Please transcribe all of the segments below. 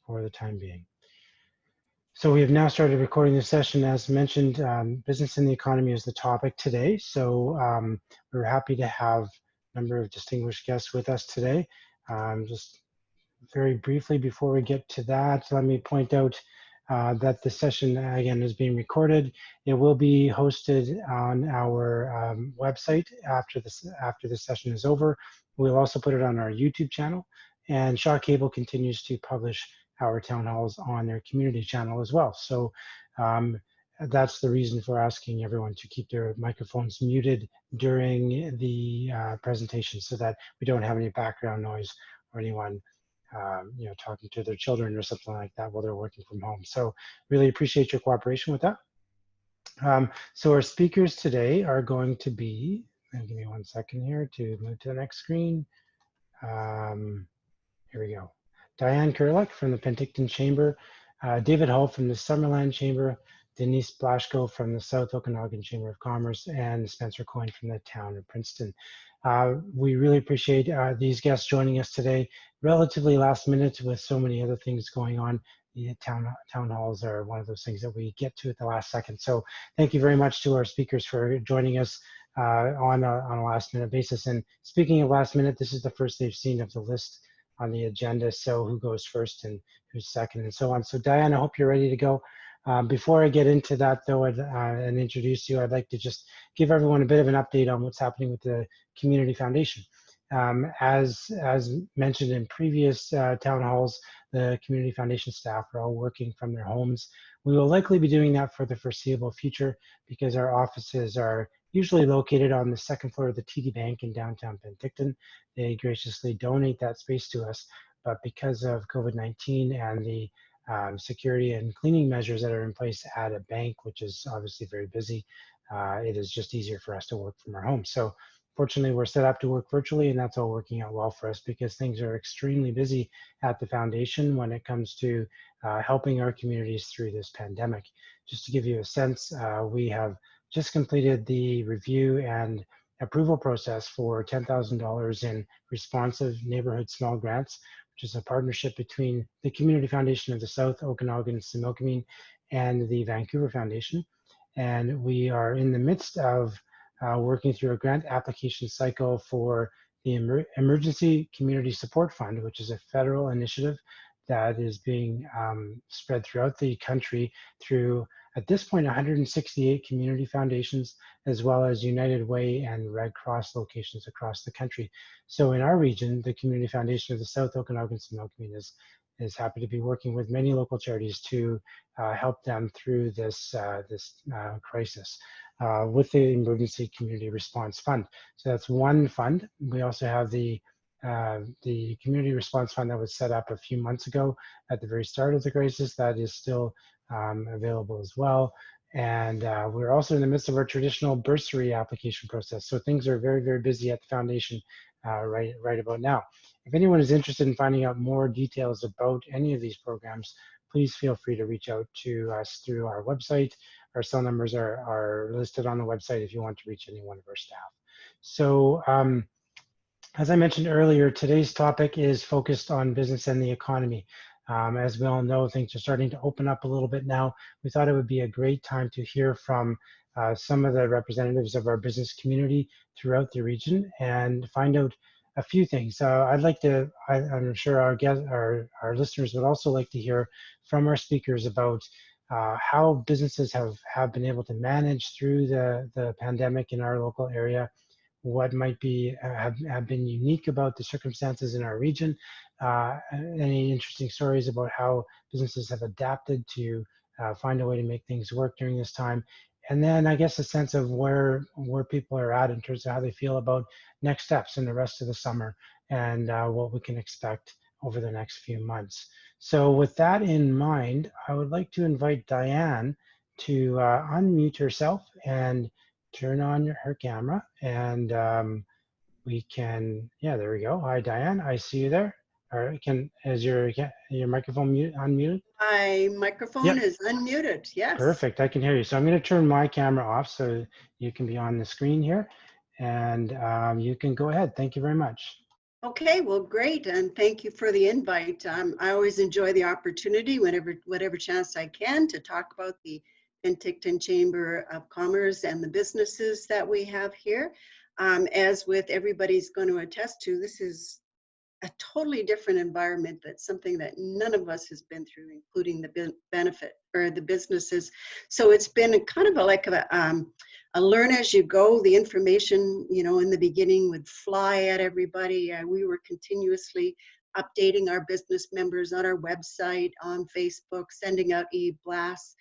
for the time being. So we have now started recording this session. As mentioned, business and the economy is the topic today. So we're happy to have a number of distinguished guests with us today. Just very briefly before we get to that, let me point out that the session again is being recorded. It will be hosted on our website after this session is over. We'll also put it on our YouTube channel, and Shaw Cable continues to publish our town halls on their community channel as well. So that's the reason for asking everyone to keep their microphones muted during the presentation, so that we don't have any background noise or anyone talking to their children or something like that while they're working from home. So really appreciate your cooperation with that. So our speakers today are going to be, and give me 1 second here to move to the next screen. Here we go. Diane Kereluk from the Penticton Chamber, David Hull from the Summerland Chamber, Denise Blashko from the South Okanagan Chamber of Commerce, and Spencer Coyne from the town of Princeton. We really appreciate these guests joining us today. Relatively last minute with so many other things going on. The town halls are one of those things that we get to at the last second. So thank you very much to our speakers for joining us on a last minute basis. And speaking of last minute, this is the first they've seen of the list on the agenda. So who goes first and who's second and so on. So Diane, I hope you're ready to go. Before I get into that though, and introduce you, I'd like to just give everyone a bit of an update on what's happening with the Community Foundation. As mentioned in previous town halls, the Community Foundation staff are all working from their homes. We will likely be doing that for the foreseeable future because our offices are usually located on the second floor of the TD Bank in downtown Penticton. They graciously donate that space to us, but because of COVID-19 and the security and cleaning measures that are in place at a bank, which is obviously very busy, it is just easier for us to work from our home. So fortunately, we're set up to work virtually, and that's all working out well for us because things are extremely busy at the foundation when it comes to helping our communities through this pandemic. Just to give you a sense, we have just completed the review and approval process for $10,000 in responsive neighborhood small grants, which is a partnership between the Community Foundation of the South Okanagan Similkameen and the Vancouver Foundation. And we are in the midst of working through a grant application cycle for the Emergency Community Support Fund, which is a federal initiative that is being spread throughout the country through, at this point, 168 community foundations, as well as United Way and Red Cross locations across the country. So in our region, the Community Foundation of the South Okanagan Similkameen is happy to be working with many local charities to help them through this crisis with the Emergency Community Response Fund. So that's one fund. We also have the Community Response Fund that was set up a few months ago at the very start of the crisis. That is still available as well. And we're also in the midst of our traditional bursary application process. So things are very, very busy at the foundation right about now. If anyone is interested in finding out more details about any of these programs, please feel free to reach out to us through our website. Our cell numbers are listed on the website if you want to reach any one of our staff. So as I mentioned earlier, today's topic is focused on business and the economy. As we all know, things are starting to open up a little bit now. We thought it would be a great time to hear from some of the representatives of our business community throughout the region and find out a few things. I'd like to, I'm sure our listeners would also like to hear from our speakers about how businesses have been able to manage through the pandemic in our local area, what might be have been unique about the circumstances in our region, any interesting stories about how businesses have adapted to find a way to make things work during this time, and then I guess a sense of where people are at in terms of how they feel about next steps in the rest of the summer and what we can expect over the next few months. So with that in mind, I would like to invite Diane to unmute herself and turn on her camera, and we can, yeah, there we go. Hi, Diane, I see you there. Or is your microphone unmuted? My microphone is unmuted, yes. Perfect, I can hear you. So I'm going to turn my camera off so you can be on the screen here, and you can go ahead. Thank you very much. Okay, well, great, and thank you for the invite. I always enjoy the opportunity whatever chance I can to talk about the Penticton Chamber of Commerce and the businesses that we have here. As with everybody's going to attest to, this is a totally different environment. That's something that none of us has been through, including the benefit or the businesses. So it's been a kind of a learn as you go. The information, in the beginning would fly at everybody. We were continuously updating our business members on our website, on Facebook, sending out e-blasts.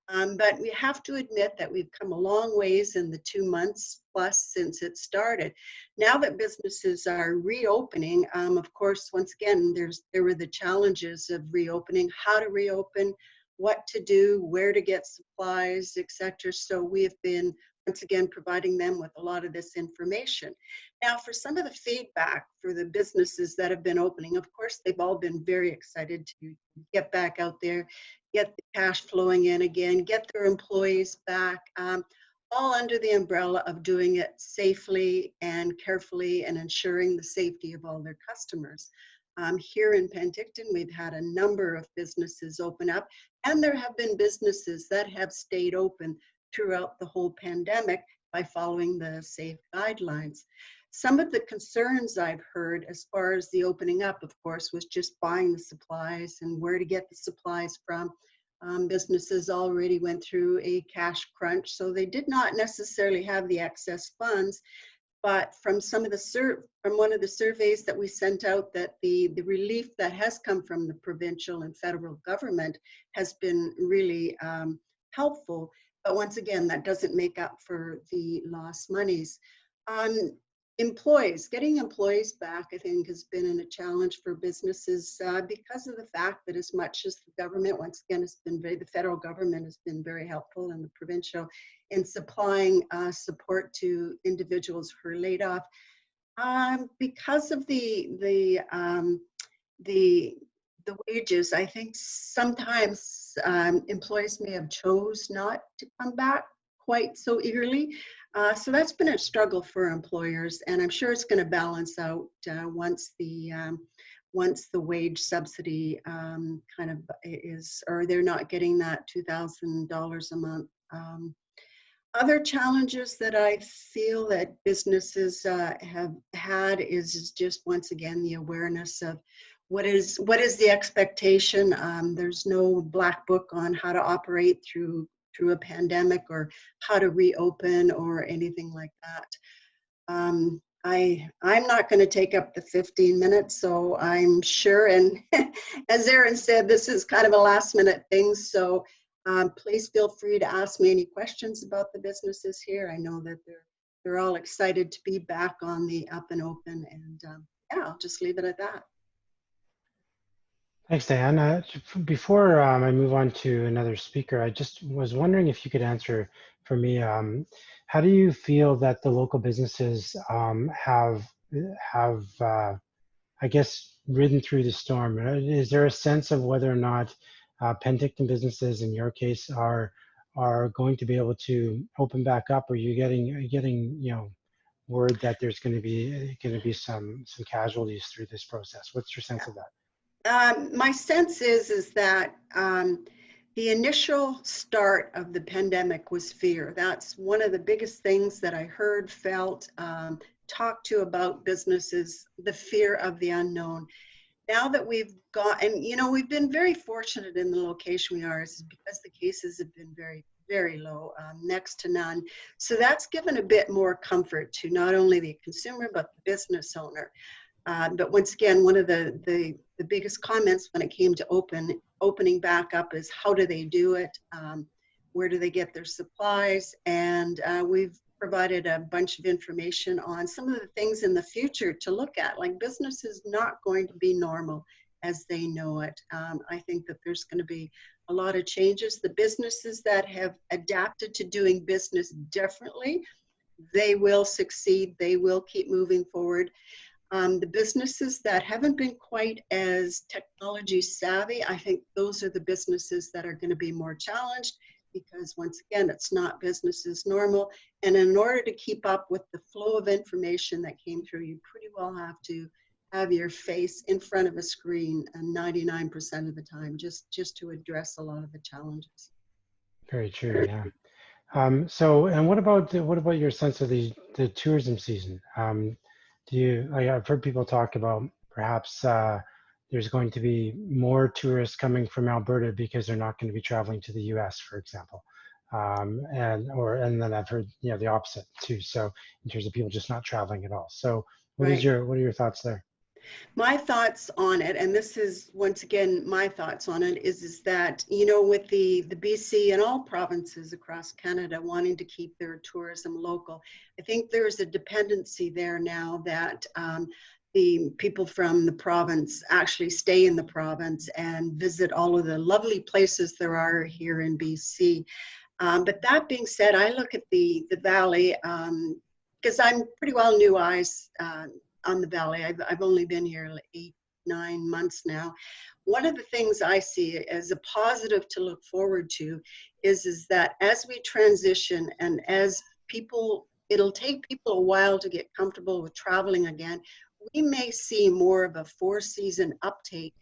But we have to admit that we've come a long ways in the 2 months plus since it started. Now that businesses are reopening, of course, once again, there were the challenges of reopening, how to reopen, what to do, where to get supplies, etc. So we have been, once again, providing them with a lot of this information. Now, for some of the feedback for the businesses that have been opening, of course, they've all been very excited to get back out there, get the cash flowing in again, get their employees back, all under the umbrella of doing it safely and carefully and ensuring the safety of all their customers. Here in Penticton, we've had a number of businesses open up, and there have been businesses that have stayed open throughout the whole pandemic by following the safe guidelines. Some of the concerns I've heard as far as the opening up, of course, was just buying the supplies and where to get the supplies from. Businesses already went through a cash crunch, so they did not necessarily have the excess funds. But from from one of the surveys that we sent out, that the relief that has come from the provincial and federal government has been really helpful. But once again, that doesn't make up for the lost monies. Getting employees back, I think, has been a challenge for businesses because of the fact that as much as the government, once again, the federal government has been very helpful, and the provincial in supplying support to individuals who are laid off. Because of the wages, I think sometimes employees may have chose not to come back quite so eagerly. So that's been a struggle for employers, and I'm sure it's going to balance out once the wage subsidy kind of is, or they're not getting that $2,000 a month. Other challenges that I feel that businesses have had is just, once again, the awareness of what is the expectation. There's no black book on how to operate through a pandemic or how to reopen or anything like that. I'm not going to take up the 15 minutes, so I'm sure, and as Erin said, this is kind of a last minute thing, so please feel free to ask me any questions about the businesses here. I know that they're all excited to be back on the up and open, and yeah, I'll just leave it at that. Thanks, Diane. Before I move on to another speaker, I just was wondering if you could answer for me, how do you feel that the local businesses have I guess, ridden through the storm? Is there a sense of whether or not Penticton businesses, in your case, are going to be able to open back up? Or are you getting word that there's going to be some casualties through this process? What's your sense of that? My sense is that the initial start of the pandemic was fear. That's one of the biggest things that I heard, felt, talked to about businesses, the fear of the unknown. Now that we've got, and we've been very fortunate in the location we are, is because the cases have been very, very low, next to none. So that's given a bit more comfort to not only the consumer, but the business owner. But once again, one of the biggest comments when it came to opening back up is, how do they do it? Where do they get their supplies? And we've provided a bunch of information on some of the things in the future to look at. Like, business is not going to be normal as they know it. I think that there's going to be a lot of changes. The businesses that have adapted to doing business differently, they will succeed. They will keep moving forward. The businesses that haven't been quite as technology savvy, I think those are the businesses that are going to be more challenged, because once again, it's not business as normal. And in order to keep up with the flow of information that came through, you pretty well have to have your face in front of a screen 99% of the time, just to address a lot of the challenges. Very true. Yeah. So, and what about your sense of the tourism season? I've heard people talk about perhaps there's going to be more tourists coming from Alberta because they're not going to be traveling to the U.S., for example, and then I've heard the opposite too. So, in terms of people just not traveling at all. So, Right. what are your thoughts there? My thoughts on it, and this is once again my thoughts on it, is that, with the BC and all provinces across Canada wanting to keep their tourism local, I think there's a dependency there now that the people from the province actually stay in the province and visit all of the lovely places there are here in BC. But that being said, I look at the valley because I'm pretty well new eyes on the valley. I've only been here like 8-9 months now. One of the things I see as a positive to look forward to is that as we transition and as people, it'll take people a while to get comfortable with traveling again. We may see more of a 4-season uptake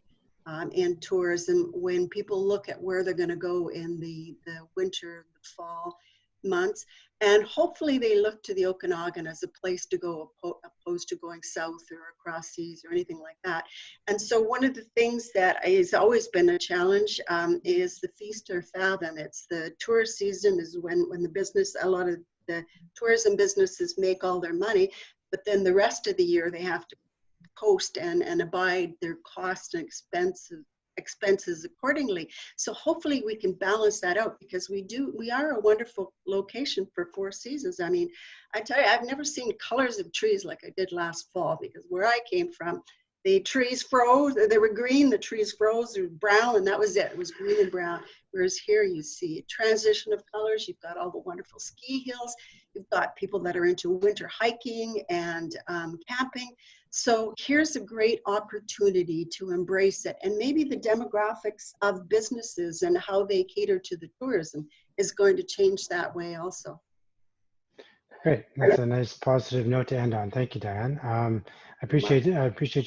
in tourism when people look at where they're going to go in the winter, the fall months. And hopefully they look to the Okanagan as a place to go opposed to going south or across seas or anything like that. And so one of the things that has always been a challenge is the feast or fathom. It's the tourist season is when a lot of the tourism businesses make all their money, but then the rest of the year they have to coast and abide their costs and expenses accordingly. So hopefully we can balance that out, because we are a wonderful location for 4 seasons. I mean, I tell you, I've never seen colors of trees like I did last fall, because where I came from, the trees froze, they were green, the trees froze, they were brown, and that was it. It was green and brown. Whereas here you see a transition of colors. You've got all the wonderful ski hills. You've got people that are into winter hiking and camping. So here's a great opportunity to embrace it. And maybe the demographics of businesses and how they cater to the tourism is going to change that way also. Great. That's a nice positive note to end on. Thank you, Diane. I appreciate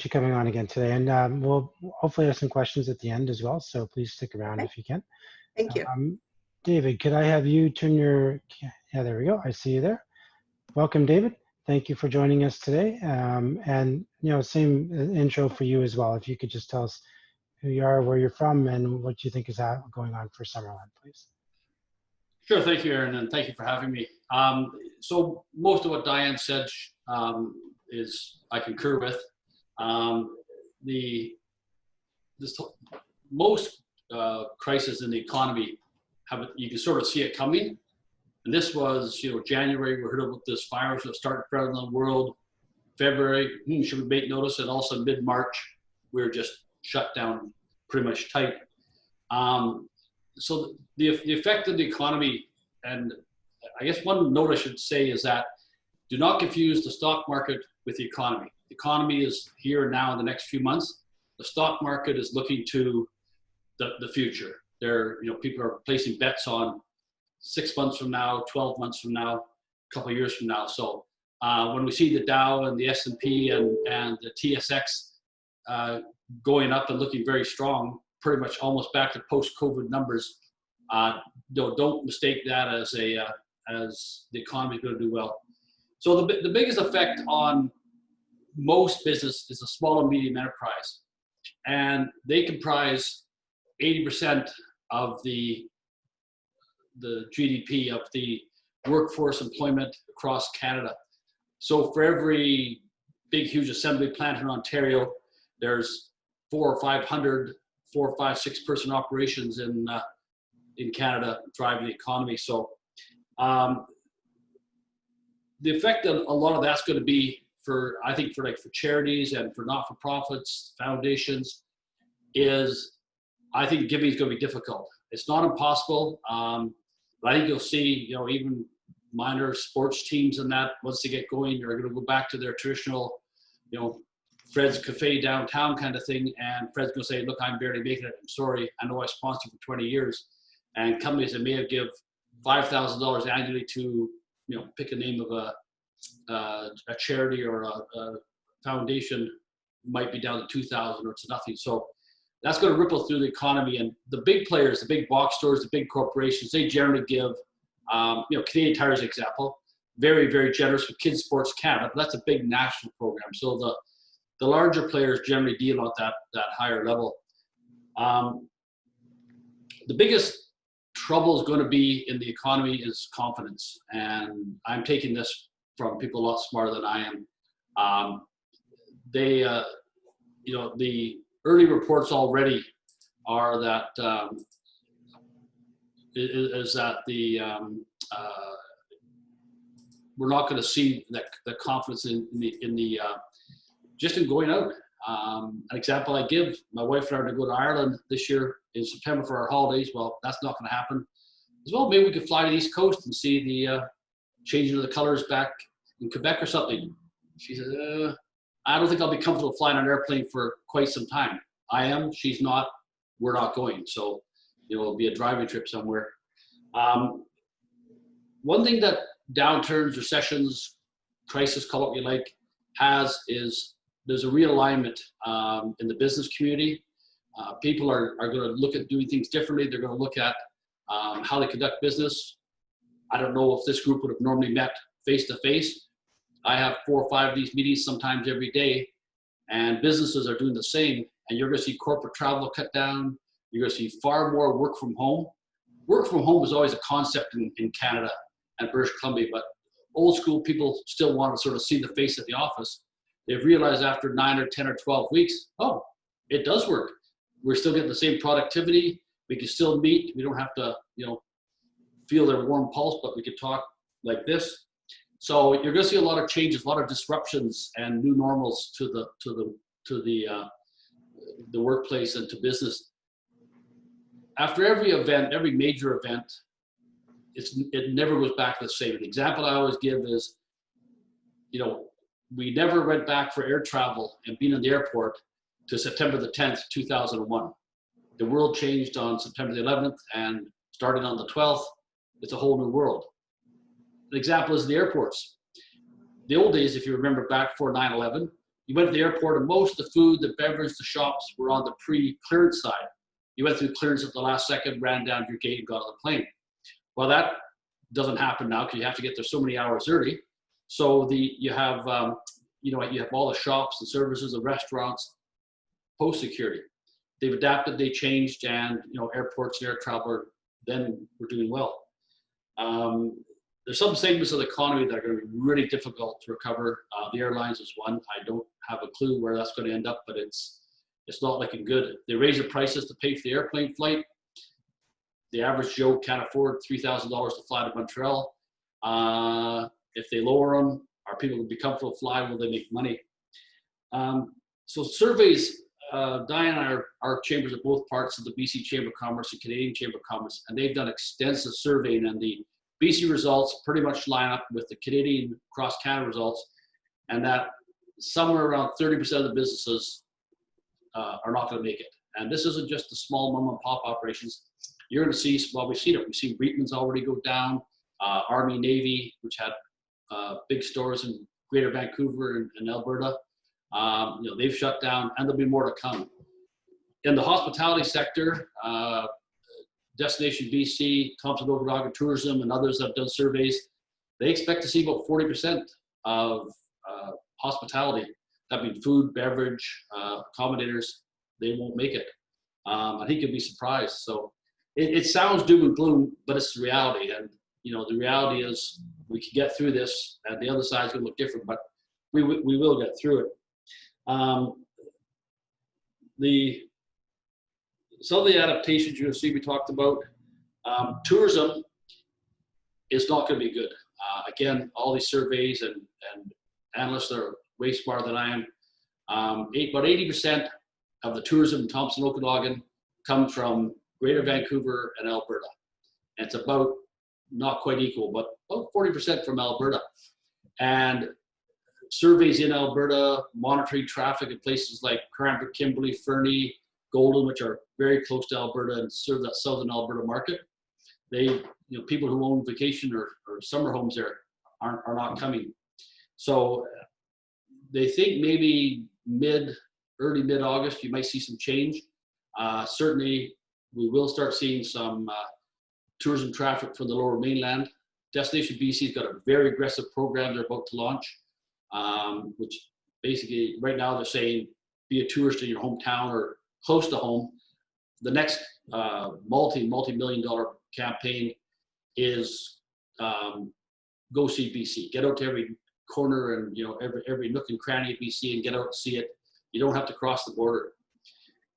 you coming on again today, and we'll hopefully have some questions at the end as well. So please stick around if you can. Thank you. David, could I have you turn your? Yeah, there we go. I see you there. Welcome, David. Thank you for joining us today. And same intro for you as well. If you could just tell us who you are, where you're from, and what you think is going on for Summerland, please. Sure, thank you, Aaron, and thank you for having me. So most of what Diane said is I concur with. Most crises in the economy you can sort of see it coming, and this was January. We heard about this virus that started spreading in the world. February, should we make notice? And also mid-March, we were just shut down pretty much tight. So the effect of the economy, and I guess one note I should say is that do not confuse the stock market with the economy. The economy is here and now in the next few months. The stock market is looking to the future. People are placing bets on 6 months from now, 12 months from now, a couple of years from now. So when we see the Dow and the S&P and the TSX going up and looking very strong, pretty much almost back to post-COVID numbers, don't mistake that as the economy is going to do well. So the biggest effect on most business is a small and medium enterprise, and they comprise 80% of the GDP of the workforce employment across Canada. So for every big, huge assembly plant in Ontario, there's 400 or 500, 4, 5, 6 person operations in Canada driving the economy. So the effect of a lot of that's going to be for charities and for not-for-profits, foundations, is I think giving is going to be difficult. It's not impossible, but I think you'll see, even minor sports teams and that, once they get going, are going to go back to their traditional, Fred's Cafe downtown kind of thing. And Fred's going to say, look, I'm barely making it. I'm sorry. I know I sponsored for 20 years. And companies that may have give $5,000 annually to, pick a name of a charity or a foundation, might be down to 2,000 or it's nothing. So that's going to ripple through the economy. And the big players, the big box stores, the big corporations, they generally give, Canadian Tire's example, very, very generous with Kids Sports Canada, but that's a big national program. So the larger players generally deal at that higher level. The biggest trouble is going to be in the economy is confidence. And I'm taking this from people a lot smarter than I am. The early reports already are that we're not going to see the confidence in just in going out. An example I give: my wife and I are to go to Ireland this year in September for our holidays. Well, that's not going to happen. As well, maybe we could fly to the East Coast and see the changing of the colors back in Quebec or something. She said, I don't think I'll be comfortable flying on an airplane for quite some time. I am, she's not, we're not going. So, it'll be a driving trip somewhere. One thing that downturns, recessions, crisis, call it what you like, is there's a realignment in the business community. People are going to look at doing things differently. They're going to look at how they conduct business. I don't know if this group would have normally met face-to-face. I have 4 or 5 of these meetings sometimes every day, and businesses are doing the same. And you're going to see corporate travel cut down. You're going to see far more work from home. Work from home is always a concept in Canada and British Columbia, but old school people still want to sort of see the face of the office. They've realized after 9 or 10 or 12 weeks, oh, it does work. We're still getting the same productivity. We can still meet. We don't have to, feel their warm pulse, but we can talk like this. So you're going to see a lot of changes, a lot of disruptions and new normals to the workplace and to business. After every event, every major event, it never goes back to the same. An example I always give is, we never went back for air travel and being in the airport to September the 10th, 2001. The world changed on September the 11th, and starting on the 12th, it's a whole new world. An example is the airports. The old days, if you remember back before 9/11, you went to the airport and most of the food, the beverage, the shops were on the pre-clearance side. You went through clearance at the last second, ran down your gate and got on the plane. Well, that doesn't happen now because you have to get there so many hours early. So you have all the shops, the services, the restaurants, post security. They've adapted, they changed, and airports and air travel then we're doing well. There's some segments of the economy that are going to be really difficult to recover. The airlines is one. I don't have a clue where that's going to end up, but it's not looking good. They raise the prices to pay for the airplane flight. The average Joe can't afford $3,000 to fly to Montreal. If they lower them, are people going to be comfortable to fly? Will they make money? So surveys, Diane and our chambers are both parts of the BC Chamber of Commerce and Canadian Chamber of Commerce, and they've done extensive surveying, and the BC results pretty much line up with the Canadian cross-Canada results, and that somewhere around 30% of the businesses are not going to make it. And this isn't just the small mom and pop operations. You're going to see, well, we've seen it. We've seen Reitman's already go down, Army, Navy, which had big stores in Greater Vancouver and Alberta. They've shut down, and there'll be more to come. In the hospitality sector, Destination BC, Thompson Okanagan Tourism, and others that have done surveys, they expect to see about 40% of hospitality. That means food, beverage, accommodators, they won't make it. I think you'll be surprised. So it sounds doom and gloom, but it's the reality. And the reality is we can get through this, and the other side's going to look different, but we will get through it. Some of the adaptations you'll see we talked about, tourism is not going to be good. Again, all these surveys and analysts are way smarter than I am. About 80% of the tourism in Thompson Okanagan comes from Greater Vancouver and Alberta. And it's about not quite equal, but about 40% from Alberta. And surveys in Alberta, monitoring traffic in places like Cranbrook, Kimberley, Fernie, Golden, which are very close to Alberta and serve that southern Alberta market. People who own vacation or summer homes there are not coming. So they think maybe mid early mid-August, you might see some change. Certainly, we will start seeing some tourism traffic from the Lower Mainland. Destination BC's got a very aggressive program they're about to launch, which basically right now they're saying be a tourist in your hometown or close to home. The next multi-million dollar campaign is go see BC. Get out to every corner and every nook and cranny of BC and get out and see it. You don't have to cross the border.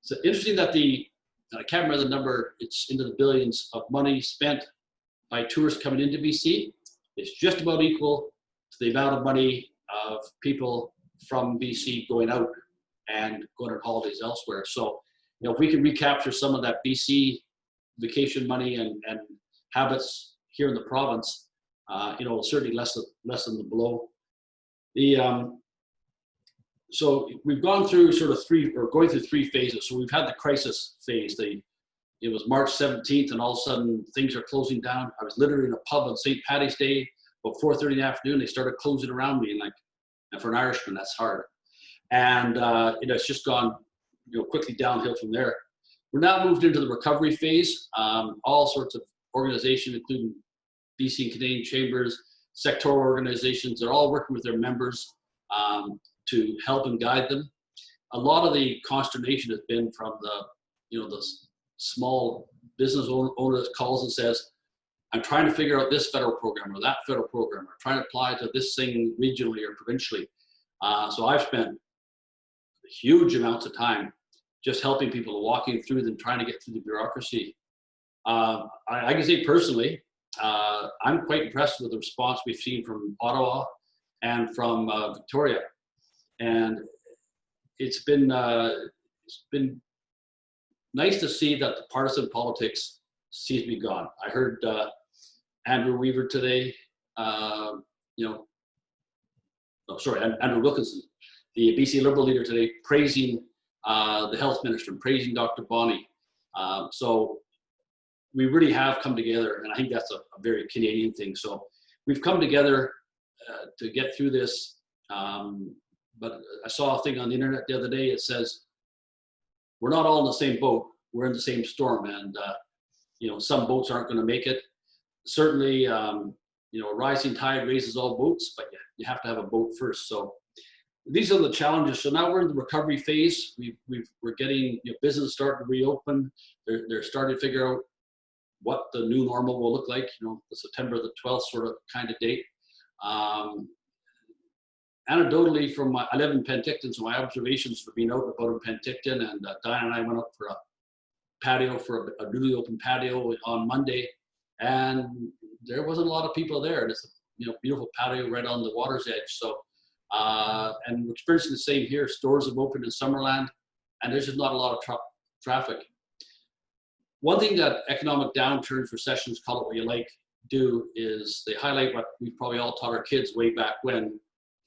It's interesting that I can't remember the number, it's into the billions of money spent by tourists coming into BC. It's just about equal to the amount of money of people from BC going out and going on holidays elsewhere. So, if we can recapture some of that BC vacation money and habits here in the province, it'll certainly lessen the blow. So we've gone through going through three phases. So we've had the crisis phase. It was March 17th, and all of a sudden things are closing down. I was literally in a pub on St. Paddy's Day, about 4:30 in the afternoon. They started closing around me, and for an Irishman, that's hard. And it's just gone, quickly downhill from there. We're now moved into the recovery phase. All sorts of organizations, including BC and Canadian chambers, sectoral organizations, they're all working with their members to help and guide them. A lot of the consternation has been from the small business owner that calls and says, I'm trying to figure out this federal program or that federal program, or trying to apply to this thing regionally or provincially. So I've spent huge amounts of time just helping people, walking through them, trying to get through the bureaucracy. I can say personally, I'm quite impressed with the response we've seen from Ottawa and from Victoria. And it's been nice to see that the partisan politics seems to be gone. I heard Andrew Weaver today, Andrew Wilkinson, the BC Liberal leader today, praising the health minister, praising Dr. Bonney. So we really have come together, and I think that's a very Canadian thing. So we've come together to get through this. But I saw a thing on the internet the other day. It says, we're not all in the same boat. We're in the same storm. And, some boats aren't going to make it. Certainly, a rising tide raises all boats, but you have to have a boat first. So these are the challenges. So now we're in the recovery phase. We're getting business starting to reopen. They're starting to figure out what the new normal will look like, the September the 12th sort of kind of date. Anecdotally, I live in Penticton, so my observations for being out and about in Penticton, and Diane and I went up for a newly opened patio on Monday, and there wasn't a lot of people there. And it's a beautiful patio right on the water's edge. So, and we're experiencing the same here. Stores have opened in Summerland, and there's just not a lot of traffic. One thing that economic downturns, recessions, call it what you like, do is they highlight what we probably all taught our kids way back when: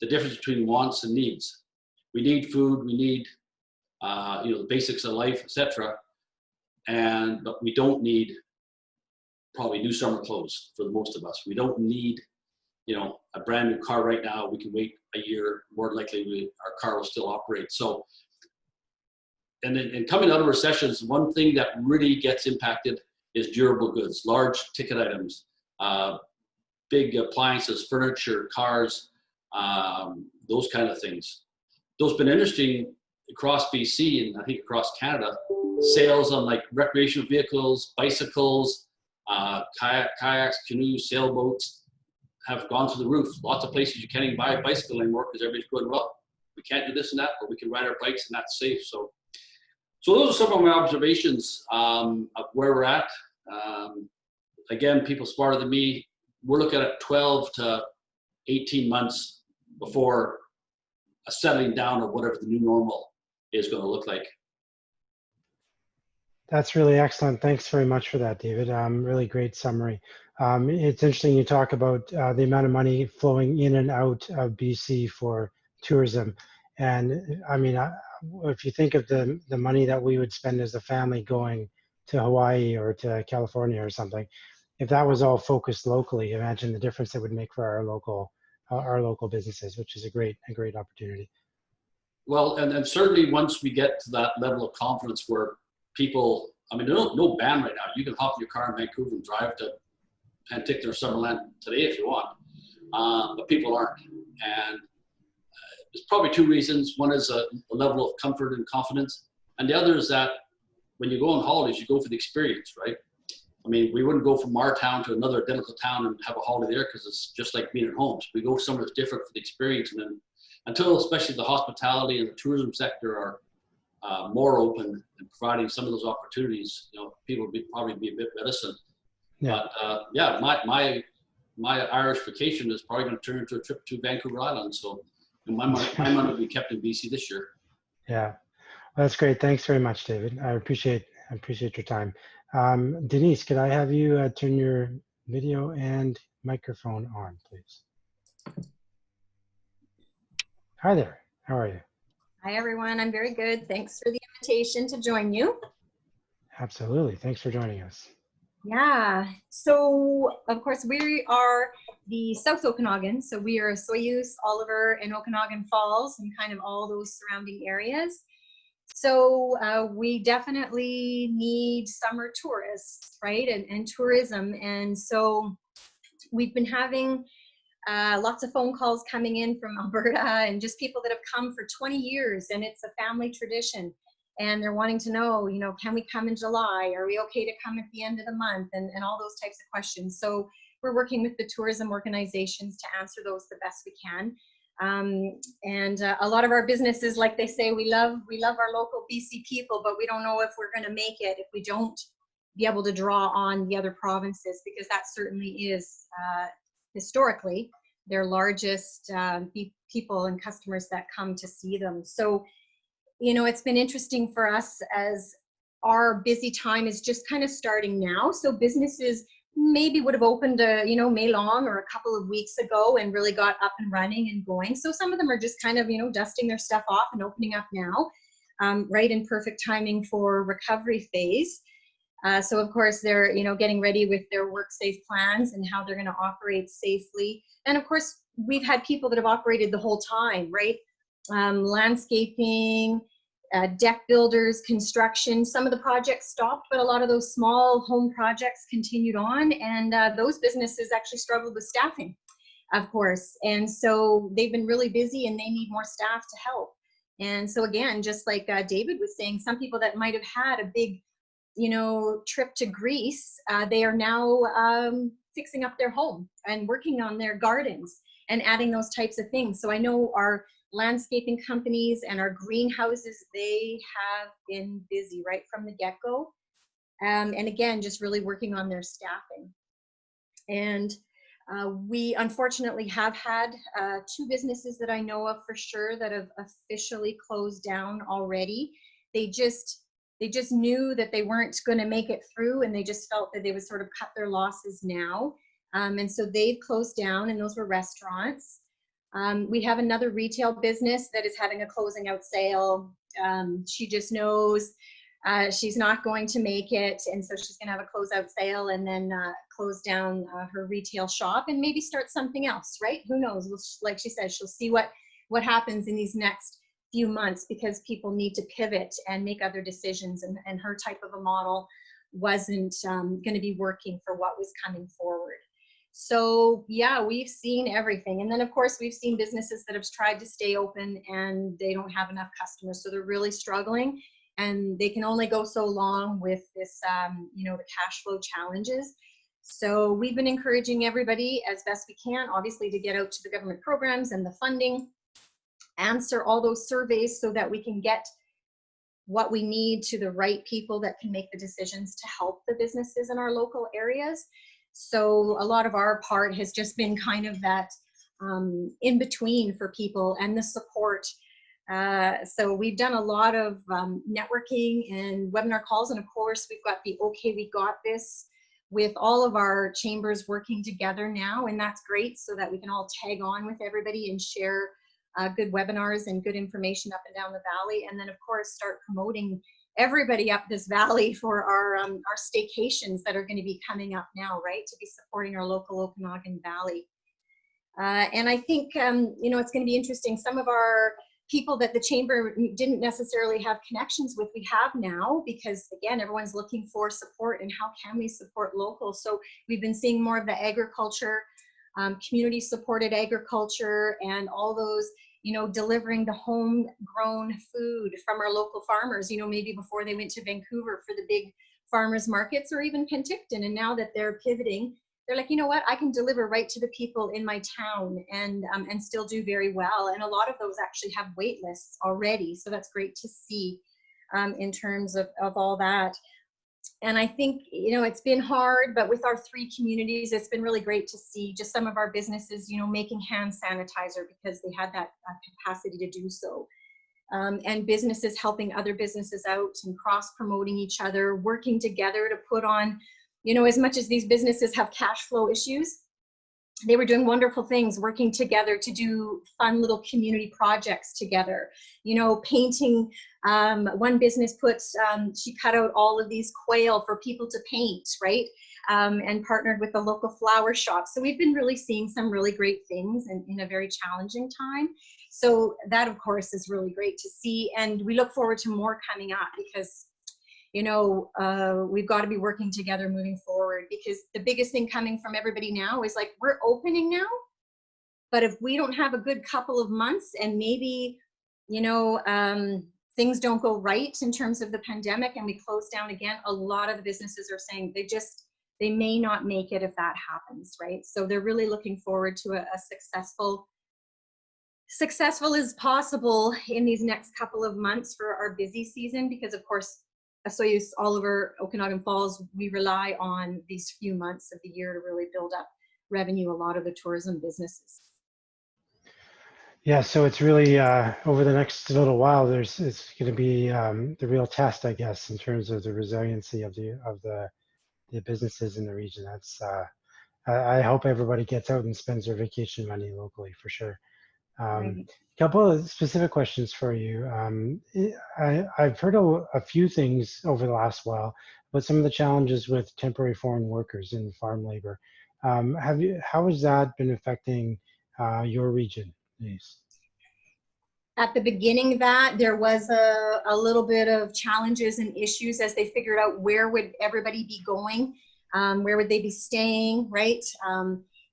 the difference between wants and needs. We need food, we need the basics of life, etc. But we don't need probably new summer clothes for the most of us. We don't need a brand new car right now. We can wait a year. More than likely our car will still operate. So, and coming out of recessions, one thing that really gets impacted is durable goods, large ticket items, big appliances, furniture, cars, those kind of things. Those been interesting across BC and I think across Canada. Sales on recreational vehicles, bicycles, kayaks, canoes, sailboats have gone through the roof. Lots of places you can't even buy a bicycle anymore because everybody's going, well, we can't do this and that, but we can ride our bikes and that's safe. So those are some of my observations of where we're at. Again, people smarter than me, we're looking at 12 to 18 months before a settling down of whatever the new normal is going to look like. That's really excellent. Thanks very much for that, David. Really great summary. It's interesting you talk about the amount of money flowing in and out of BC for tourism. And I mean, if you think of the money that we would spend as a family going to Hawaii or to California or something, if that was all focused locally, imagine the difference it would make for our local businesses, which is a great opportunity. Well, and certainly once we get to that level of confidence where people, I mean, there's no ban right now. You can hop in your car in Vancouver and drive to Penticton or Summerland today if you want, but people aren't. And there's probably two reasons. One is a level of comfort and confidence, and the other is that when you go on holidays, you go for the experience, right? I mean, we wouldn't go from our town to another identical town and have a holiday there because it's just like being at home. So we go somewhere that's different for the experience. And then until especially the hospitality and the tourism sector are more open and providing some of those opportunities, you know, people would probably be a bit reticent. Yeah. But yeah, my Irish vacation is probably going to turn into a trip to Vancouver Island. So my money will be kept in BC this year. Yeah, well, that's great. Thanks very much, David. I appreciate your time. Denise, could I have you turn your video and microphone on, please? Hi there. How are you? Hi, everyone. I'm very good. Thanks for the invitation to join you. Absolutely. Thanks for joining us. Yeah. So, of course, we are the South Okanagan. So we are Soyuz, Oliver, and Okanagan Falls, and kind of all those surrounding areas. So we definitely need summer tourists, right? And tourism. And so we've been having lots of phone calls coming in from Alberta and just people that have come for 20 years, and it's a family tradition. And they're wanting to know, you know, can we come in July? Are we okay to come at the end of the month? And all those types of questions. So we're working with the tourism organizations to answer those the best we can. And a lot of our businesses, like they say, we love our local BC people, but we don't know if we're going to make it if we don't be able to draw on the other provinces, because that certainly is historically their largest people and customers that come to see them. So, you know, it's been interesting for us as our busy time is just kind of starting now. So businesses maybe would have opened, you know, May long or a couple of weeks ago and really got up and running and going. So some of them are just kind of, you know, dusting their stuff off and opening up now, right in perfect timing for recovery phase. So of course they're, you know, getting ready with their work safe plans and how they're going to operate safely. And of course, we've had people that have operated the whole time, right? Landscaping, deck builders, construction. Some of the projects stopped, but a lot of those small home projects continued on, and those businesses actually struggled with staffing, of course. And so they've been really busy and they need more staff to help. And so again, just like David was saying, some people that might have had a big, you know, trip to Greece, they are now fixing up their home and working on their gardens and adding those types of things. So I know our landscaping companies and our greenhouses, they have been busy right from the get-go. And again, just really working on their staffing. And we unfortunately have had 2 businesses that I know of for sure that have officially closed down already. They just knew that they weren't going to make it through, and they just felt that they would sort of cut their losses now. And so they've closed down, and those were restaurants. We have another retail business that is having a closing out sale. She just knows she's not going to make it, and so she's going to have a closeout sale and then close down her retail shop and maybe start something else, right? Who knows? Like she said, she'll see what happens in these next few months, because people need to pivot and make other decisions, and her type of a model wasn't going to be working for what was coming forward. So yeah, we've seen everything. And then of course we've seen businesses that have tried to stay open and they don't have enough customers. So they're really struggling, and they can only go so long with this, you know, the cash flow challenges. So we've been encouraging everybody as best we can, obviously, to get out to the government programs and the funding, answer all those surveys so that we can get what we need to the right people that can make the decisions to help the businesses in our local areas. So a lot of our part has just been kind of that in between for people and the support. So we've done a lot of networking and webinar calls, and of course we've got the Okay We Got This with all of our chambers working together now, and that's great so that we can all tag on with everybody and share good webinars and good information up and down the valley, and then of course start promoting everybody up this valley for our staycations that are going to be coming up now, right, to be supporting our local Okanagan Valley. And I think, you know, it's going to be interesting. Some of our people that the chamber didn't necessarily have connections with, we have now, because again, everyone's looking for support and how can we support local. So we've been seeing more of the agriculture, community supported agriculture, and all those, delivering the homegrown food from our local farmers, maybe before they went to Vancouver for the big farmers markets or even Penticton. And now that they're pivoting, they're like, you know what, I can deliver right to the people in my town and still do very well. And a lot of those actually have wait lists already. So that's great to see in terms of all that. And I think, it's been hard, but with our 3 communities, it's been really great to see just some of our businesses, making hand sanitizer because they had that capacity to do so. And businesses helping other businesses out and cross-promoting each other, working together to put on, as much as these businesses have cash flow issues, they were doing wonderful things, working together to do fun little community projects together. Painting, one business she cut out all of these quail for people to paint, right? And partnered with the local flower shop. So we've been really seeing some really great things in a very challenging time. So that, of course, is really great to see. And we look forward to more coming up because, we've got to be working together moving forward, because the biggest thing coming from everybody now is like, we're opening now, but if we don't have a good couple of months and maybe, things don't go right in terms of the pandemic and we close down again, a lot of the businesses are saying they may not make it if that happens, right? So they're really looking forward to a successful as possible in these next couple of months for our busy season, because of course, Osoyoos, Oliver, Okanagan Falls, we rely on these few months of the year to really build up revenue, a lot of the tourism businesses. Yeah, so it's really over the next little while, it's going to be the real test, I guess, in terms of the resiliency of the businesses in the region. That's I hope everybody gets out and spends their vacation money locally for sure. Right. Couple of specific questions for you. I've heard a few things over the last while about some of the challenges with temporary foreign workers in farm labor. How has that been affecting your region, Denise? At the beginning of that, there was a little bit of challenges and issues as they figured out where would everybody be going, where would they be staying, right?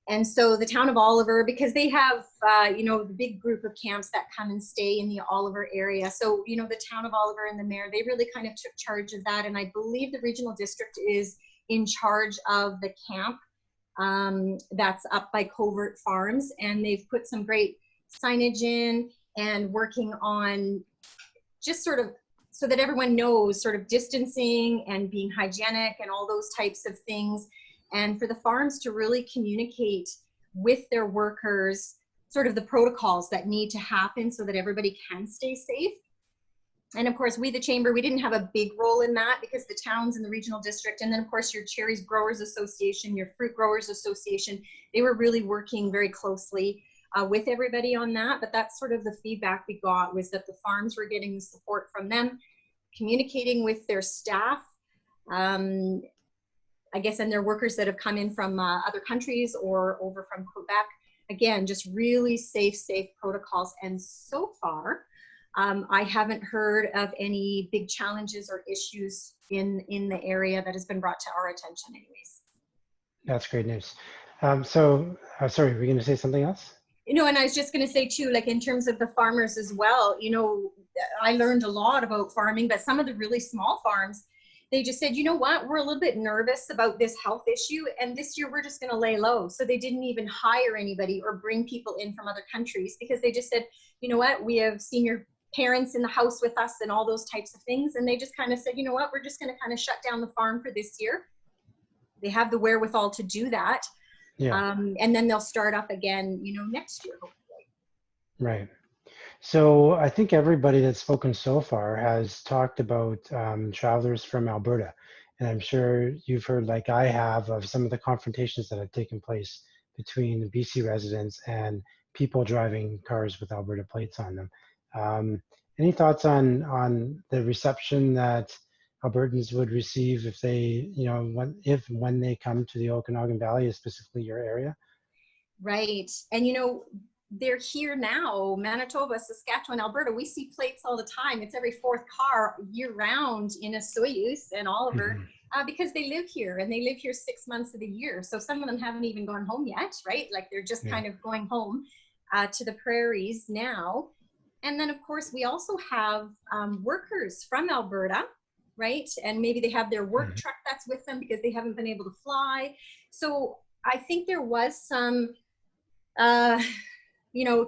And so the town of Oliver, because they have, the big group of camps that come and stay in the Oliver area. So, the town of Oliver and the mayor, they really kind of took charge of that. And I believe the regional district is in charge of the camp that's up by Covert Farms. And they've put some great signage in and working on just sort of so that everyone knows sort of distancing and being hygienic and all those types of things. And for the farms to really communicate with their workers, sort of the protocols that need to happen so that everybody can stay safe. And of course, we, the chamber, we didn't have a big role in that because the towns in the regional district, and then of course your Cherries Growers Association, your Fruit Growers Association, they were really working very closely with everybody on that. But that's sort of the feedback we got, was that the farms were getting the support from them, communicating with their staff, I guess, and their workers that have come in from other countries or over from Quebec. Again, just really safe protocols. And so far, I haven't heard of any big challenges or issues in the area that has been brought to our attention anyways. That's great news. Sorry, were you going to say something else? And I was just going to say too, like in terms of the farmers as well, I learned a lot about farming, but some of the really small farms, they just said, you know what, we're a little bit nervous about this health issue, and this year we're just going to lay low. So they didn't even hire anybody or bring people in from other countries, because they just said, you know what, we have senior parents in the house with us and all those types of things. And they just kind of said, you know what, we're just going to kind of shut down the farm for this year. They have the wherewithal to do that. Yeah. And then they'll start up again, next year, hopefully. Right. So I think everybody that's spoken so far has talked about travelers from Alberta. And I'm sure you've heard, like I have, of some of the confrontations that have taken place between the BC residents and people driving cars with Alberta plates on them. Any thoughts on the reception that Albertans would receive if they, when they come to the Okanagan Valley, specifically your area? Right. And, they're here now. Manitoba, Saskatchewan, Alberta, we see plates all the time. It's every fourth car year round in Osoyoos and Oliver. Mhm. Because they live here and they live here 6 months of the year. So some of them haven't even gone home yet, right? Like they're just Yeah. kind of going home to the prairies now. And then, of course, we also have workers from Alberta, right? And maybe they have their work Mhm. truck that's with them because they haven't been able to fly. So I think there was some,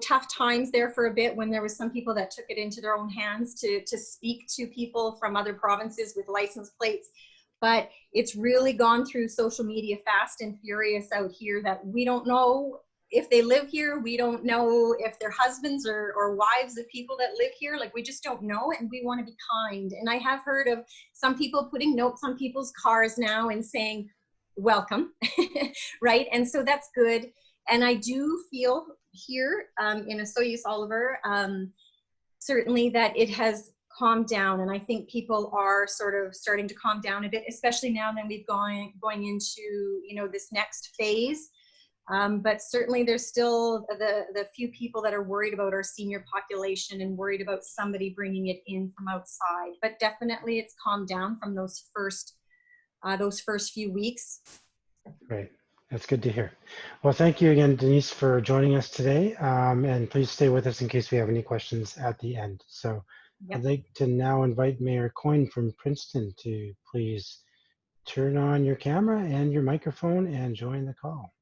tough times there for a bit when there was some people that took it into their own hands to speak to people from other provinces with license plates. But it's really gone through social media fast and furious out here that we don't know if they live here. We don't know if they're husbands or wives of people that live here. Like, we just don't know, and we want to be kind. And I have heard of some people putting notes on people's cars now and saying, welcome, right? And so that's good. And I do feel here in Osoyoos, Oliver, certainly that it has calmed down, and I think people are sort of starting to calm down a bit, especially now that we've going into this next phase. But certainly there's still the few people that are worried about our senior population and worried about somebody bringing it in from outside. But definitely it's calmed down from those first few weeks. Great. That's good to hear. Well, thank you again, Denise, for joining us today. And please stay with us in case we have any questions at the end. So Yep. I'd like to now invite Mayor Coyne from Princeton to please turn on your camera and your microphone and join the call.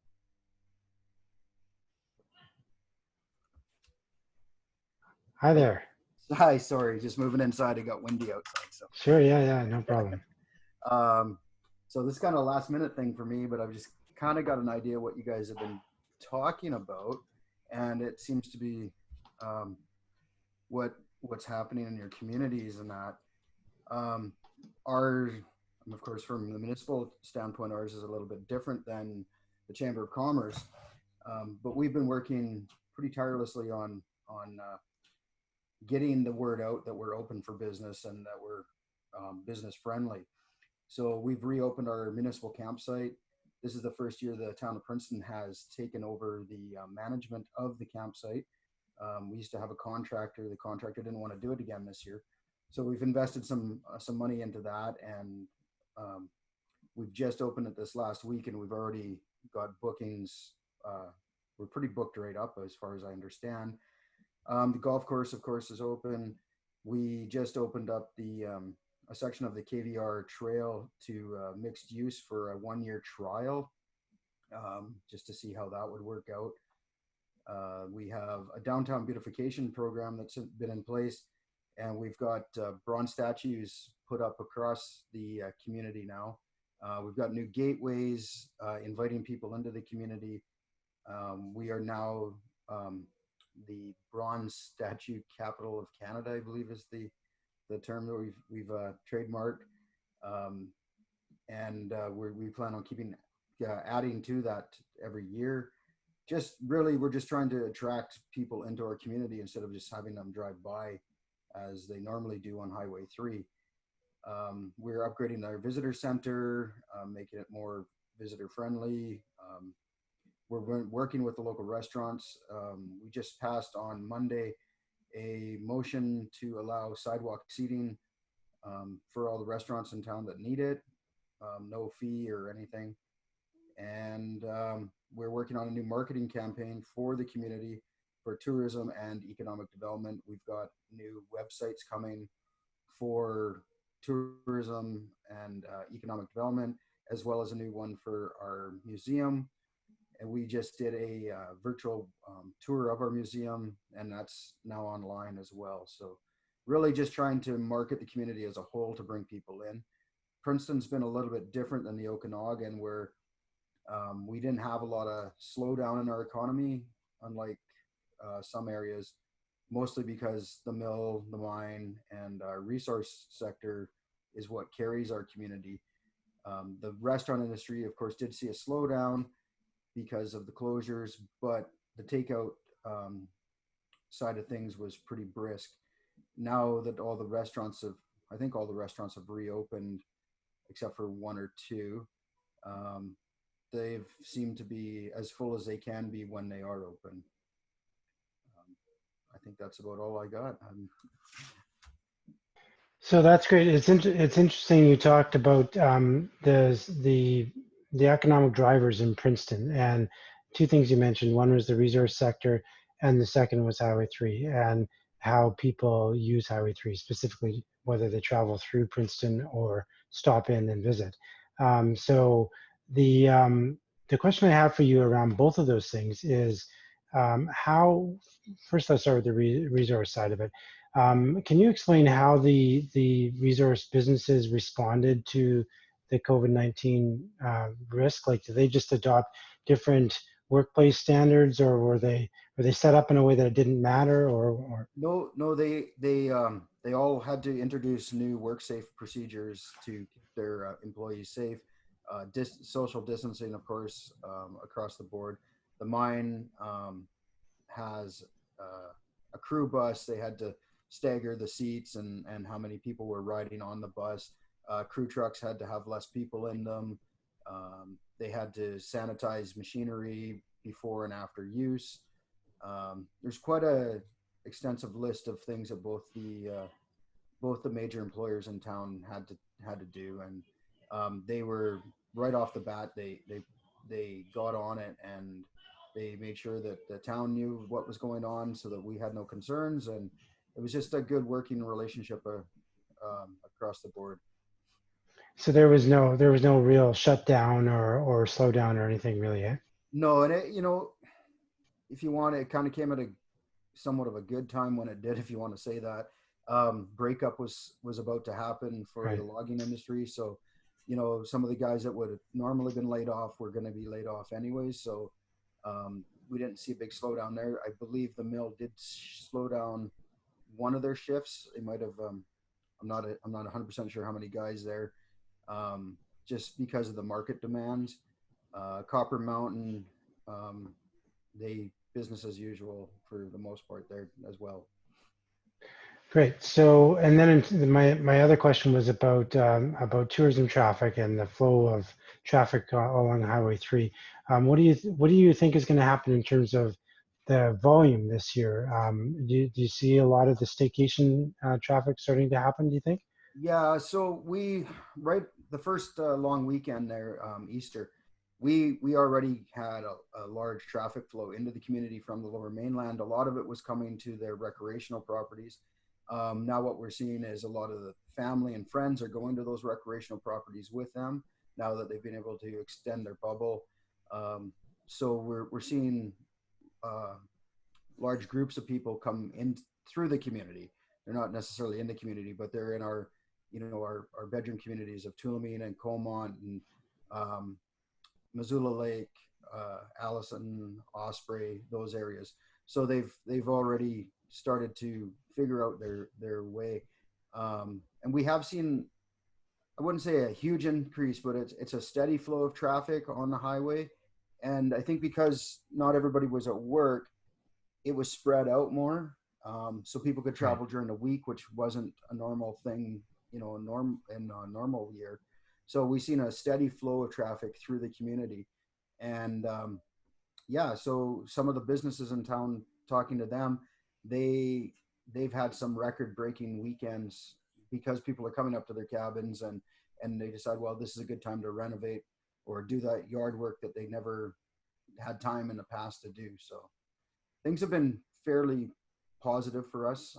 Hi there. Hi, sorry, just moving inside. It got windy outside. So, Sure, yeah, no problem. so this is kind of a last minute thing for me, but I've just kind of got an idea what you guys have been talking about, and it seems to be what's happening in your communities and that. Of course, from the municipal standpoint, ours is a little bit different than the Chamber of Commerce, but we've been working pretty tirelessly on getting the word out that we're open for business and that we're business friendly. So we've reopened our municipal campsite. This is the first year the town of Princeton has taken over the management of the campsite. We used to have a contractor. The contractor didn't want to do it again this year. So we've invested some money into that, and we've just opened it this last week, and we've already got bookings. We're pretty booked right up as far as I understand. The golf course, of course, is open. We just opened up a section of the KVR trail to mixed use for a 1-year trial, just to see how that would work out. We have a downtown beautification program that's been in place, and we've got bronze statues put up across the community now. We've got new gateways inviting people into the community. We are now the bronze statue capital of Canada, I believe is the term that we've trademarked, and we plan on keeping adding to that every year. We're just trying to attract people into our community instead of just having them drive by as they normally do on Highway 3. We're upgrading our visitor center, making it more visitor friendly. We're working with the local restaurants. We just passed on Monday a motion to allow sidewalk seating for all the restaurants in town that need it, no fee or anything. And we're working on a new marketing campaign for the community for tourism and economic development. We've got new websites coming for tourism and economic development, as well as a new one for our museum. And we just did a virtual tour of our museum, and that's now online as well. So really just trying to market the community as a whole to bring people in. Princeton's been a little bit different than the Okanagan, where we didn't have a lot of slowdown in our economy, unlike some areas, mostly because the mill, the mine, and our resource sector is what carries our community. The restaurant industry, of course, did see a slowdown because of the closures, but the takeout side of things was pretty brisk. Now that all the restaurants have reopened, except for 1 or 2. They've seemed to be as full as they can be when they are open. think that's about all I got. So that's great. It's interesting you talked about the economic drivers in Princeton, and two things you mentioned. One was the resource sector, and the second was Highway 3 and how people use Highway 3, specifically whether they travel through Princeton or stop in and visit. So the question I have for you around both of those things is how. First, let's start with the resource side of it. Can you explain how the resource businesses responded to the COVID-19 risk? Like, did they just adopt different workplace standards, or were they set up in a way that it didn't matter, or? No, they all had to introduce new work safe procedures to keep their employees safe. Social distancing, of course, across the board. The mine has a crew bus. They had to stagger the seats and how many people were riding on the bus. Crew trucks had to have less people in them. They had to sanitize machinery before and after use. There's quite a extensive list of things that both the major employers in town had to do, and they were right off the bat. They got on it, and they made sure that the town knew what was going on so that we had no concerns, and it was just a good working relationship across the board. So there was no real shutdown or slowdown or anything really, eh? No, and if you want, it kind of came at a somewhat of a good time when it did, if you want to say that. Breakup was about to happen for Right. the logging industry, so some of the guys that would have normally been laid off were going to be laid off anyways. So we didn't see a big slowdown there. I believe the mill did slow down one of their shifts. They might have. I'm not 100% sure how many guys there, just because of the market demands. Copper Mountain, they business as usual for the most part there as well. Great. So, and then my other question was about tourism traffic and the flow of traffic along Highway 3. What do you think is going to happen in terms of the volume this year? Do you see a lot of the staycation traffic starting to happen, do you think? Yeah, so right the first long weekend there, Easter, we already had a large traffic flow into the community from the Lower Mainland. A lot of it was coming to their recreational properties. Now what we're seeing is a lot of the family and friends are going to those recreational properties with them now that they've been able to extend their bubble. So we're seeing large groups of people come in through the community. They're not necessarily in the community, but they're in our bedroom communities of Tulameen and Comont and Missoula Lake, Allison, Osprey, those areas. So they've already started to figure out their way, and we have seen, I wouldn't say a huge increase, but it's a steady flow of traffic on the highway. And I think because not everybody was at work, it was spread out more, so people could travel during the week, which wasn't a normal thing, in a normal year. So we've seen a steady flow of traffic through the community, and so some of the businesses in town, talking to them, they've had some record-breaking weekends because people are coming up to their cabins and they decide, well, this is a good time to renovate or do that yard work that they never had time in the past to do. So things have been fairly positive for us.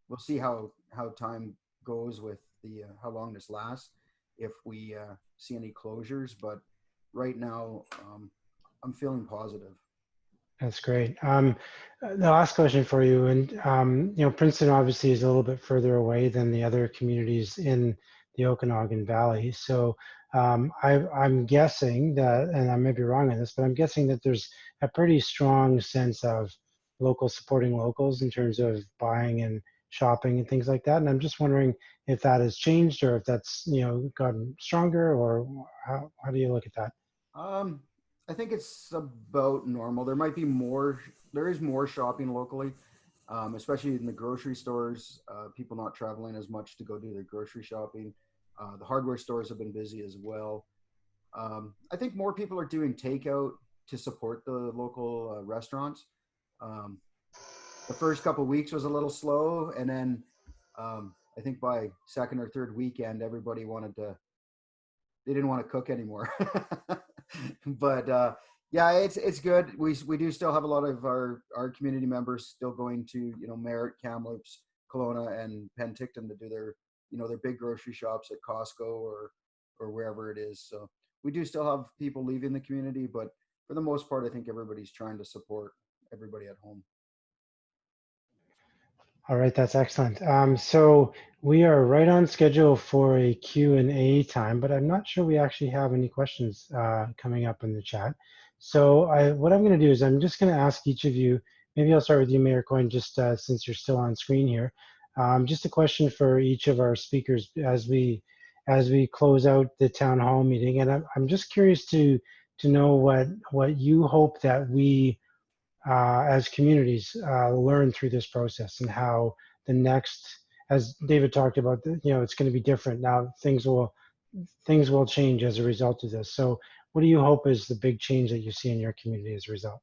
We'll see how time goes with the how long this lasts, if we see any closures. But right now, I'm feeling positive. That's great. The last question for you, and Princeton obviously is a little bit further away than the other communities in the Okanagan Valley. So I'm guessing that, and I may be wrong on this, but I'm guessing that there's a pretty strong sense of local supporting locals in terms of buying and shopping and things like that. And I'm just wondering if that has changed or if that's gotten stronger, or how do you look at that? I think it's about normal. There is more shopping locally, especially in the grocery stores. People not traveling as much to go do their grocery shopping. The hardware stores have been busy as well. I think more people are doing takeout to support the local restaurants. the first couple of weeks was a little slow, and then I think by second or third weekend, everybody they didn't want to cook anymore. But yeah, it's good. We do still have a lot of our community members still going to, you know, Merritt, Kamloops, Kelowna, and Penticton to do their, you know, their big grocery shops at Costco or wherever it is. So we do still have people leaving the community, but for the most part, I think everybody's trying to support everybody at home. All right, that's excellent. So we are right on schedule for a Q&A time, but I'm not sure we actually have any questions coming up in the chat. So what I'm going to do is I'm just going to ask each of you, maybe I'll start with you, Mayor Coyne, just since you're still on screen here. Just a question for each of our speakers as we close out the town hall meeting. And I'm just curious to know what you hope that we as communities learn through this process, and how the next, as David talked about, you know, it's going to be different now. Things will change as a result of this. So what do you hope is the big change that you see in your community as a result?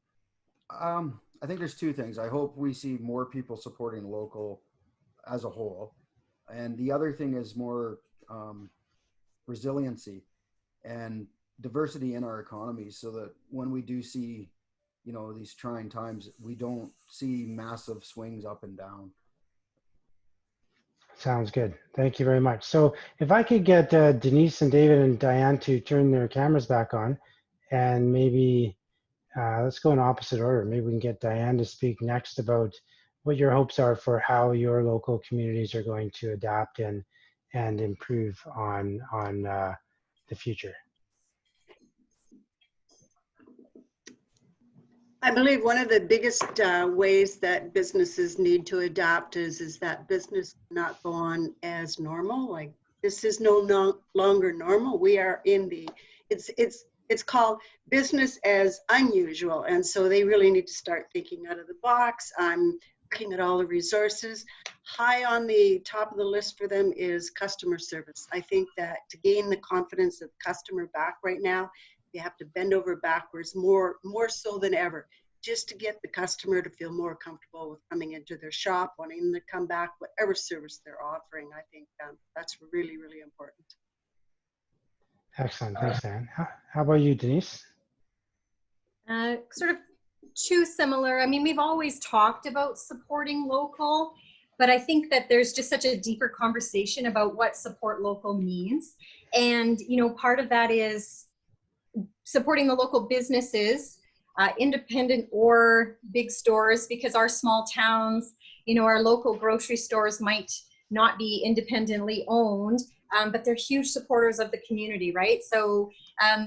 I think there's two things. I hope we see more people supporting local as a whole, and the other thing is more resiliency and diversity in our economy, so that when we do see, you know, these trying times, we don't see massive swings up and down. Sounds good. Thank you very much. So if I could get Denise and David and Diane to turn their cameras back on, and maybe let's go in opposite order. Maybe we can get Diane to speak next about what your hopes are for how your local communities are going to adapt and improve on the future. I believe one of the biggest ways that businesses need to adapt is that business not go on as normal. Like, this is no longer normal. We are in the, it's called business as unusual. And so they really need to start thinking out of the box. I'm looking at all the resources. High on the top of the list for them is customer service. I think that to gain the confidence of the customer back right now, you have to bend over backwards more so than ever, just to get the customer to feel more comfortable with coming into their shop, wanting them to come back, whatever service they're offering. I think that's really, really important. Excellent. Thanks, Dan. How about you, Denise? Sort of too similar. I mean, we've always talked about supporting local, but I think that there's just such a deeper conversation about what support local means. And, you know, part of that is supporting the local businesses, independent or big stores, because our small towns, you know, our local grocery stores might not be independently owned, but they're huge supporters of the community, right? So,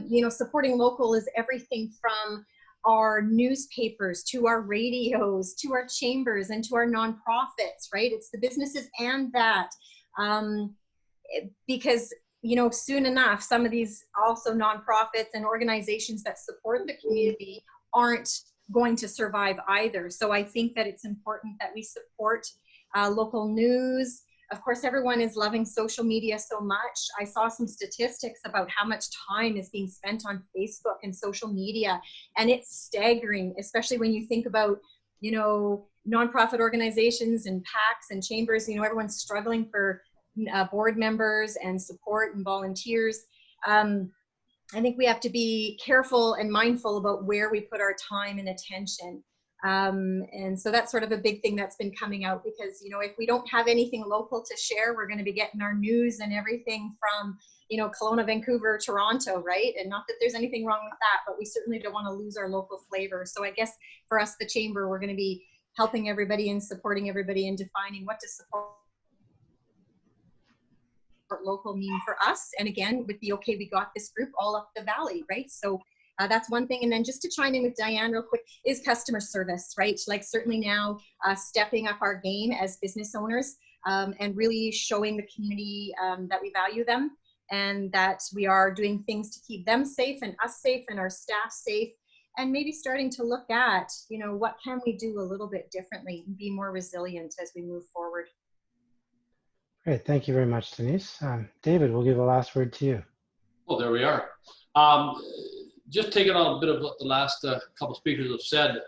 you know, supporting local is everything from our newspapers to our radios to our chambers and to our nonprofits, right? It's the businesses and that, because, you know, soon enough, some of these also nonprofits and organizations that support the community aren't going to survive either. So I think that it's important that we support local news. Of course, everyone is loving social media so much. I saw some statistics about how much time is being spent on Facebook and social media, and it's staggering, especially when you think about, you know, nonprofit organizations and PACs and chambers. You know, everyone's struggling for board members and support and volunteers. I think we have to be careful and mindful about where we put our time and attention. And so that's sort of a big thing that's been coming out, because, you know, if we don't have anything local to share, we're going to be getting our news and everything from, you know, Kelowna, Vancouver, Toronto, right? And not that there's anything wrong with that, but we certainly don't want to lose our local flavor. So I guess for us, the Chamber, we're going to be helping everybody and supporting everybody and defining what to support local mean for us. And again, with the Okay We Got This group all up the valley, right? So that's one thing. And then just to chime in with Diane real quick is customer service, right? Like certainly now stepping up our game as business owners and really showing the community that we value them and that we are doing things to keep them safe and us safe and our staff safe, and maybe starting to look at, you know, what can we do a little bit differently and be more resilient as we move forward. Great. Thank you very much, Denise. David, we'll give the last word to you. Well, there we are. Just taking on a bit of what the last couple speakers have said.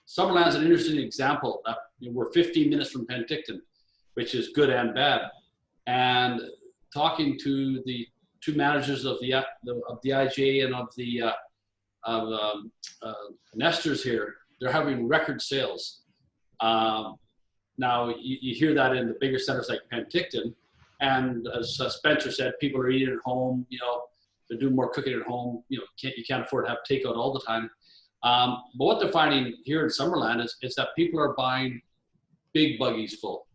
Summerland's an interesting example. We're 15 minutes from Penticton, which is good and bad. And talking to the two managers of the IGA and of the Nesters here, they're having record sales. Now you hear that in the bigger centers like Penticton, and as Spencer said, people are eating at home. They're doing more cooking at home. You can't afford to have takeout all the time. But what they're finding here in Summerland is that people are buying big buggies full.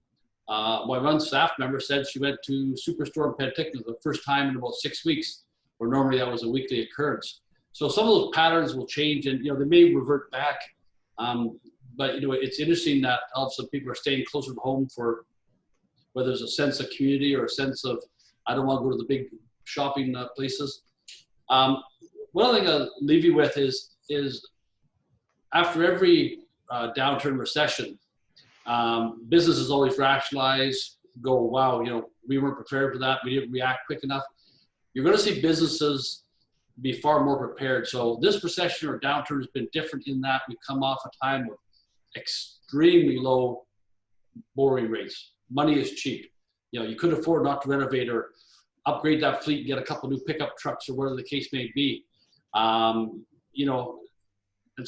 One staff member said she went to Superstore in Penticton for the first time in about 6 weeks, where normally that was a weekly occurrence. So some of those patterns will change, and they may revert back. But it's interesting that also people are staying closer to home for whether there's a sense of community or a sense of I don't want to go to the big shopping places. One other thing I'll leave you with is after every downturn recession, businesses always rationalize, go, wow, we weren't prepared for that. We didn't react quick enough. You're going to see businesses be far more prepared. So this recession or downturn has been different in that we come off a time of extremely low borrowing rates. Money is cheap. You could afford not to renovate or upgrade that fleet and get a couple new pickup trucks or whatever the case may be. And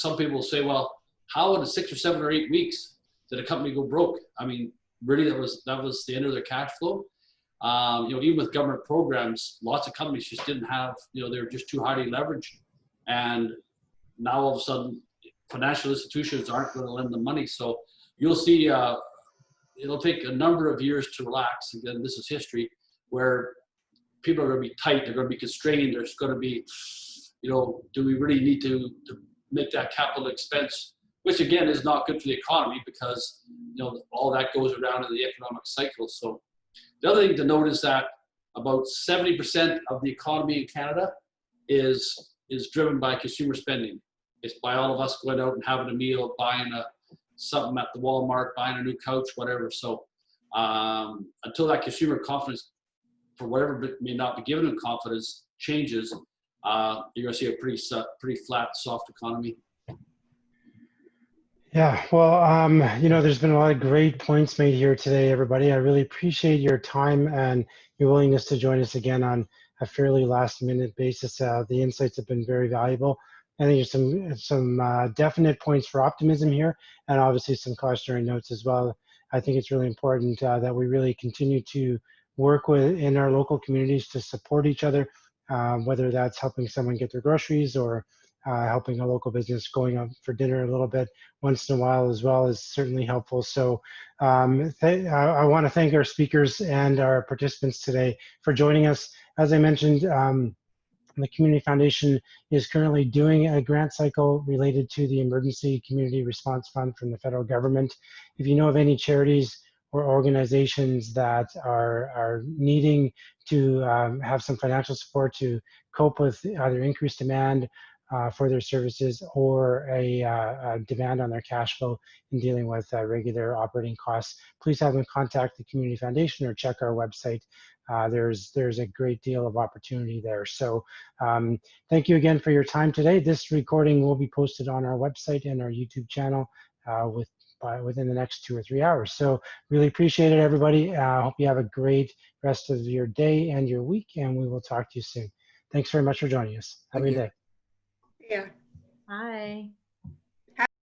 some people will say, well, how in 6 or 7 or 8 weeks did a company go broke? I mean, really, that was the end of their cash flow. Even with government programs, lots of companies just didn't have, they were just too highly leveraged. And now all of a sudden, financial institutions aren't going to lend them money. So you'll see it'll take a number of years to relax. Again, this is history, where people are going to be tight. They're going to be constrained. There's going to be, do we really need to make that capital expense, which again is not good for the economy because, all that goes around in the economic cycle. So the other thing to note is that about 70% of the economy in Canada is driven by consumer spending. It's by all of us going out and having a meal, buying something at the Walmart, buying a new couch, whatever. So until that consumer confidence, for whatever may not be given in confidence, changes, you're going to see a pretty flat, soft economy. Yeah, well, there's been a lot of great points made here today, everybody. I really appreciate your time and your willingness to join us again on a fairly last-minute basis. The insights have been very valuable. I think there's some definite points for optimism here, and obviously some cautionary notes as well. I think it's really important that we really continue to work in our local communities to support each other, whether that's helping someone get their groceries or helping a local business going out for dinner a little bit once in a while as well is certainly helpful. So I want to thank our speakers and our participants today for joining us. As I mentioned, the Community Foundation is currently doing a grant cycle related to the Emergency Community Response Fund from the federal government. If you know of any charities or organizations that are needing to have some financial support to cope with either increased demand for their services or a demand on their cash flow in dealing with regular operating costs, please have them contact the Community Foundation or check our website. There's a great deal of opportunity there. So thank you again for your time today. This recording will be posted on our website and our YouTube channel within the next 2 or 3 hours. So really appreciate it, everybody. I hope you have a great rest of your day and your week, and we will talk to you soon. Thanks very much for joining us. Have a good day. Yeah. Bye.